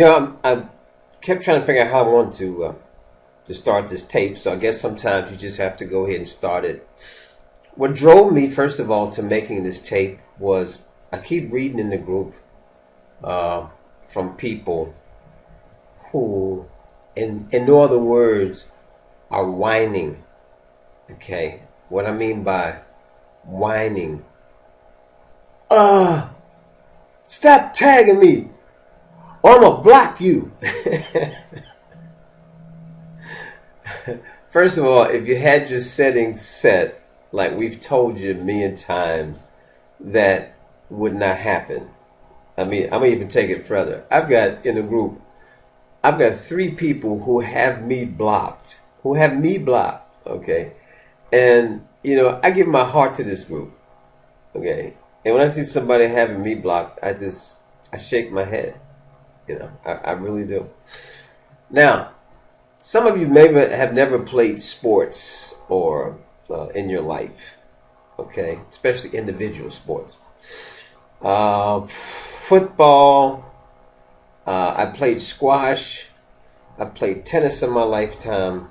I kept trying to figure out how I want to start this tape. So I guess sometimes you just have to go ahead and start it. What drove me, first of all, to making this tape was I keep reading in the group from people who, in no other words, are whining. Okay, what I mean by whining. Stop tagging me, or I'm gonna block you. First of all, if you had your settings set, like we've told you a million times, that would not happen. I mean, I'm gonna even take it further. I've got in the group, I've got 3 people who have me blocked. Okay, and I give my heart to this group. Okay, and when I see somebody having me blocked, I shake my head. I really do. Now, some of you maybe have never played sports or in your life. Okay, especially individual sports. Football. I played squash. I played tennis in my lifetime.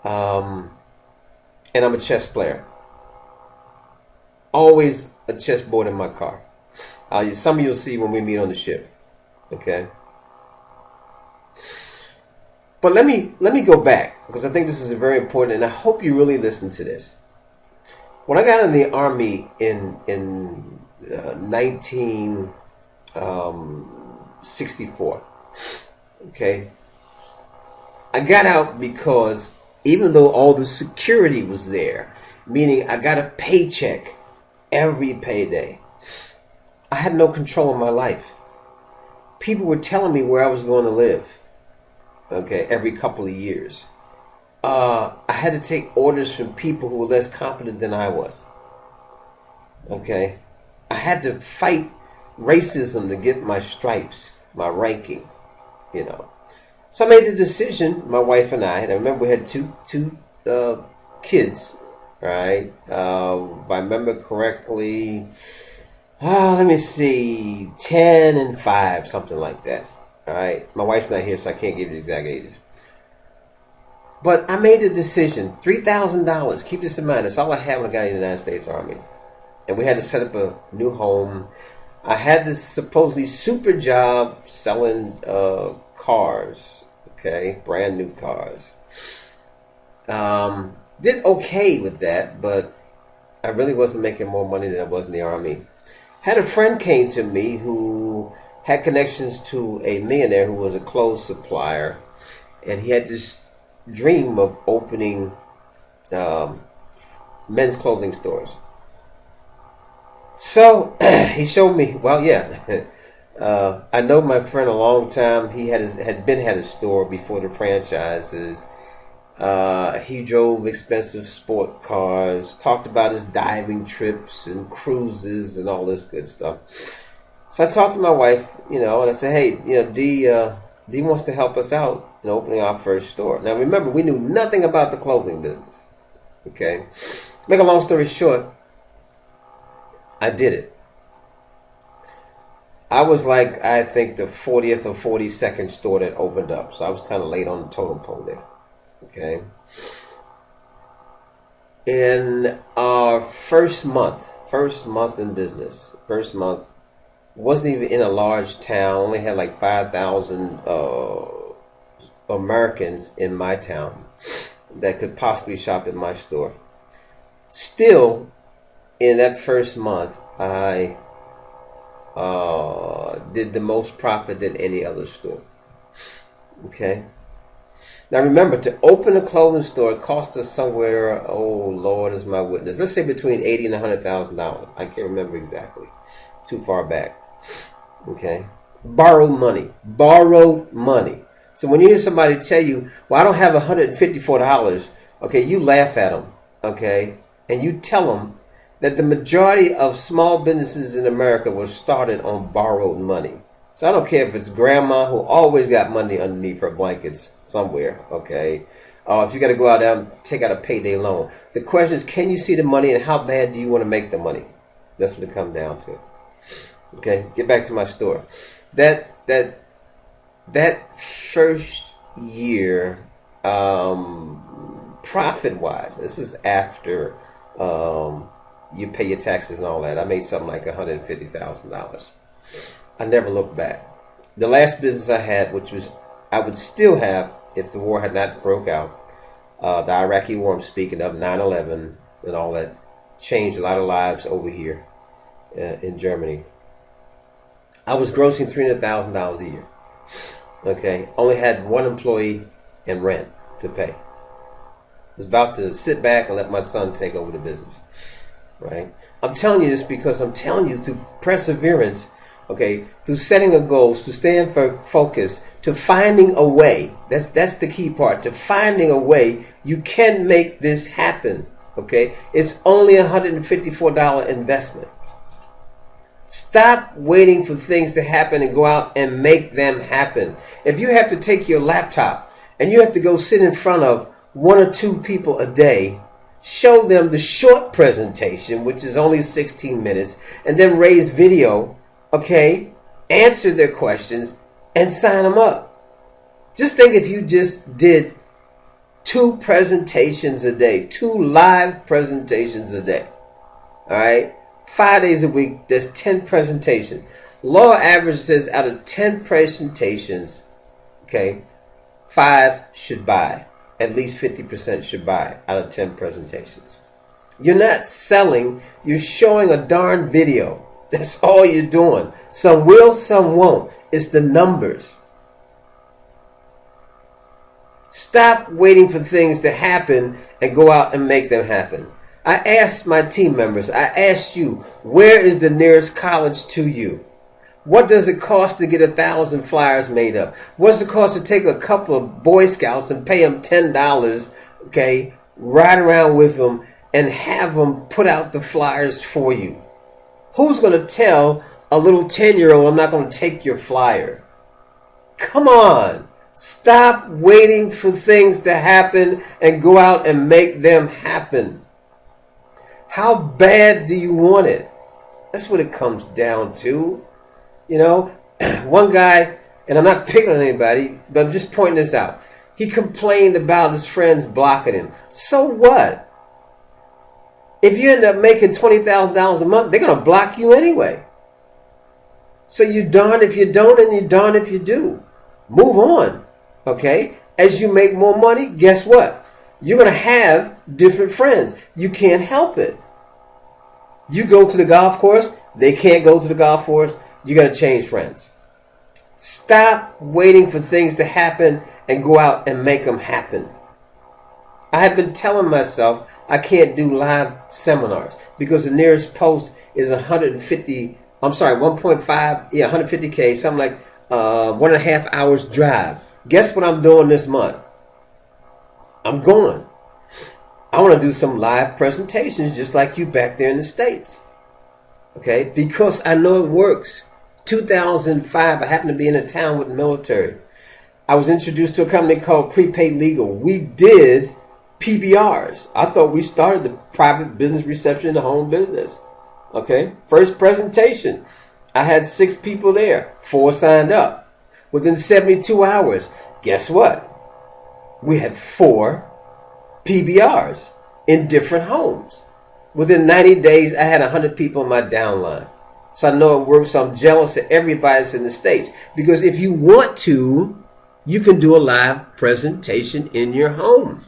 And I'm a chess player. Always a chessboard in my car. Some of you'll see when we meet on the ship. Okay. But let me go back, because I think this is very important, and I hope you really listen to this. When I got in the Army in 1964, okay, I got out because even though all the security was there, meaning I got a paycheck every payday, I had no control of my life. People were telling me where I was going to live. Okay, every couple of years. I had to take orders from people who were less competent than I was. Okay, I had to fight racism to get my stripes, my ranking. So I made the decision. My wife and I remember we had two kids, right? If I remember correctly, let me see, 10 and 5, something like that. All right, my wife's not here, so I can't give you the exact ages. But I made a decision, $3,000. Keep this in mind. That's all I had when I got in the United States Army. And we had to set up a new home. I had this supposedly super job selling cars, okay, brand new cars. Did okay with that, but I really wasn't making more money than I was in the Army. Had a friend came to me who had connections to a millionaire who was a clothes supplier, and he had this dream of opening men's clothing stores. So he showed me. Well, yeah, I know my friend a long time. He had a store before the franchises. He drove expensive sport cars. Talked about his diving trips and cruises and all this good stuff. So I talked to my wife, and I said, hey, D wants to help us out in opening our first store. Now remember, we knew nothing about the clothing business. Okay? Make a long story short, I did it. I was like, I think the 40th or 42nd store that opened up. So I was kind of late on the totem pole there. Okay? In our first month in business, wasn't even in a large town, only had like 5,000 Americans in my town that could possibly shop at my store. Still, in that first month, I did the most profit than any other store. Okay? Now remember, to open a clothing store, it cost us somewhere, oh Lord is my witness, let's say between $80,000 and $100,000. I can't remember exactly. It's too far back. Okay? Borrowed money. So when you hear somebody tell you, well, I don't have $154, okay, you laugh at them, okay? And you tell them that the majority of small businesses in America were started on borrowed money. So I don't care if it's grandma who always got money underneath her blankets somewhere, okay? Or if you got to go out there and take out a payday loan. The question is, can you see the money and how bad do you want to make the money? That's what it comes down to. Okay, get back to my store. That that first year, profit-wise, this is after you pay your taxes and all that, I made something like $150,000. I never looked back. The last business I had, which was I would still have if the war had not broke out, the Iraqi war, I'm speaking of, 9/11 and all that, changed a lot of lives over here in Germany. I was grossing $300,000 a year. Okay, only had one employee and rent to pay. Was about to sit back and let my son take over the business. Right? I'm telling you this because I'm telling you through perseverance, okay, through setting of goals, to staying focused, to finding a way. That's the key part. To finding a way, you can make this happen. Okay, it's only a $154 investment. Stop waiting for things to happen and go out and make them happen. If you have to take your laptop and you have to go sit in front of one or two people a day, show them the short presentation, which is only 16 minutes, and then raise video, okay, answer their questions, and sign them up. Just think if you just did 2 presentations a day, 2 live presentations a day, all right? 5 days a week, there's 10 presentations. Law average says out of 10 presentations, okay, 5 should buy. At least 50% should buy out of 10 presentations. You're not selling, you're showing a darn video. That's all you're doing. Some will, some won't. It's the numbers. Stop waiting for things to happen and go out and make them happen. I asked my team members, I asked you, where is the nearest college to you? What does it cost to get 1,000 flyers made up? What does it cost to take a couple of Boy Scouts and pay them $10, okay, ride around with them and have them put out the flyers for you? Who's going to tell a little 10-year-old, I'm not going to take your flyer? Come on. Stop waiting for things to happen and go out and make them happen. How bad do you want it? That's what it comes down to. You know, one guy, and I'm not picking on anybody, but I'm just pointing this out. He complained about his friends blocking him. So what? If you end up making $20,000 a month, they're going to block you anyway. So you darn if you don't and you darn if you do. Move on, okay? As you make more money, guess what? You're going to have different friends. You can't help it. You go to the golf course, they can't go to the golf course. You got to change friends. Stop waiting for things to happen and go out and make them happen. I have been telling myself I can't do live seminars because the nearest post is 150K, something like 1.5 hours drive. Guess what I'm doing this month? I'm going. I want to do some live presentations just like you back there in the States. Okay? Because I know it works. 2005, I happened to be in a town with the military. I was introduced to a company called Prepaid Legal. We did PBRs. I thought we started the private business reception in the home business. Okay? First presentation. I had 6 people there. 4 signed up. Within 72 hours, guess what? We had 4 PBRs in different homes. Within 90 days, I had 100 people in my downline. So I know it works. So I'm jealous of everybody that's in the States. Because if you want to, you can do a live presentation in your home.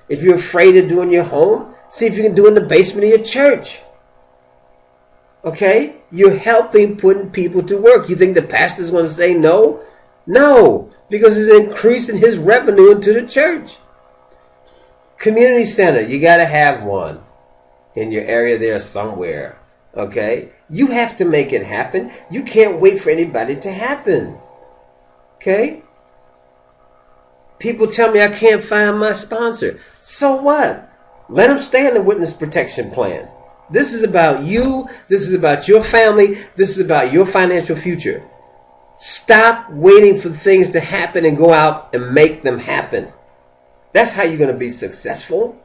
If you're afraid of doing your home, see if you can do it in the basement of your church. Okay? You're helping putting people to work. You think the pastor's going to say no? No, because it's increasing his revenue into the church. Community center, you got to have one in your area there somewhere. Okay? You have to make it happen. You can't wait for anybody to happen. Okay? People tell me I can't find my sponsor. So what? Let them stay in the witness protection plan. This is about you. This is about your family. This is about your financial future. Stop waiting for things to happen and go out and make them happen. That's how you're going to be successful.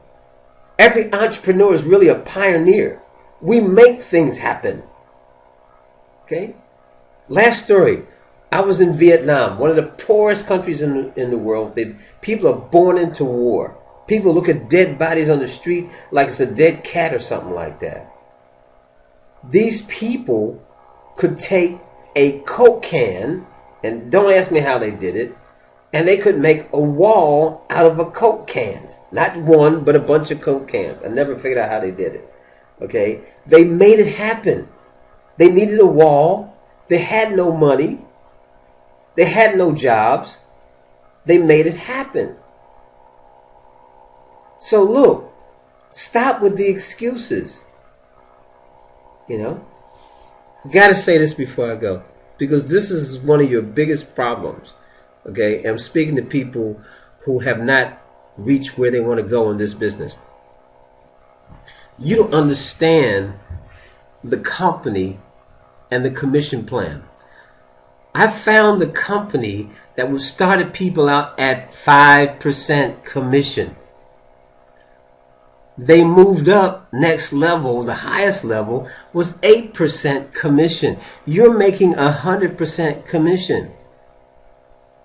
Every entrepreneur is really a pioneer. We make things happen. Okay? Last story. I was in Vietnam, one of the poorest countries in the world. People are born into war. People look at dead bodies on the street like it's a dead cat or something like that. These people could take a Coke can, and don't ask me how they did it, and they could make a wall out of a Coke can. Not one, but a bunch of Coke cans. I never figured out how they did it. Okay? They made it happen. They needed a wall. They had no money. They had no jobs. They made it happen. So look, stop with the excuses. You know? Gotta say this before I go, because this is one of your biggest problems. Okay? I'm speaking to people who have not reached where they want to go in this business. You don't understand the company and the commission plan. I found the company that would started people out at 5% commission. They moved up next level. The highest level was 8% commission. You're making 100% commission.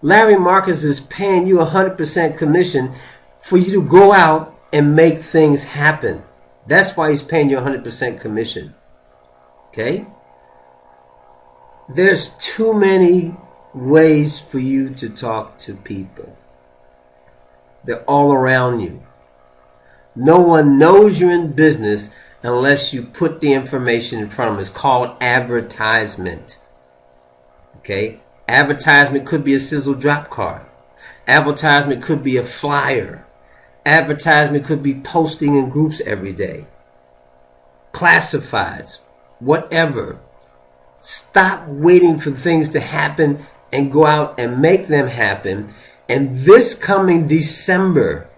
Larry Marcus is paying you 100% commission for you to go out and make things happen. That's why he's paying you 100% commission. Okay? There's too many ways for you to talk to people. They're all around you. No one knows you're in business unless you put the information in front of them. It's called advertisement. Okay? Advertisement could be a sizzle drop card. Advertisement could be a flyer. Advertisement could be posting in groups every day. Classifieds. Whatever. Stop waiting for things to happen and go out and make them happen. And this coming December,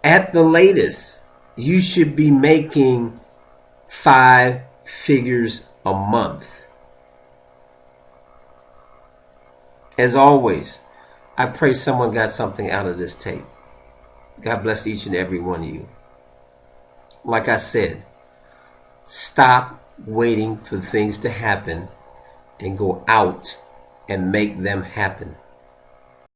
at the latest, you should be making 5 figures a month. As always, I pray someone got something out of this tape. God bless each and every one of you. Like I said, stop waiting for things to happen and go out and make them happen.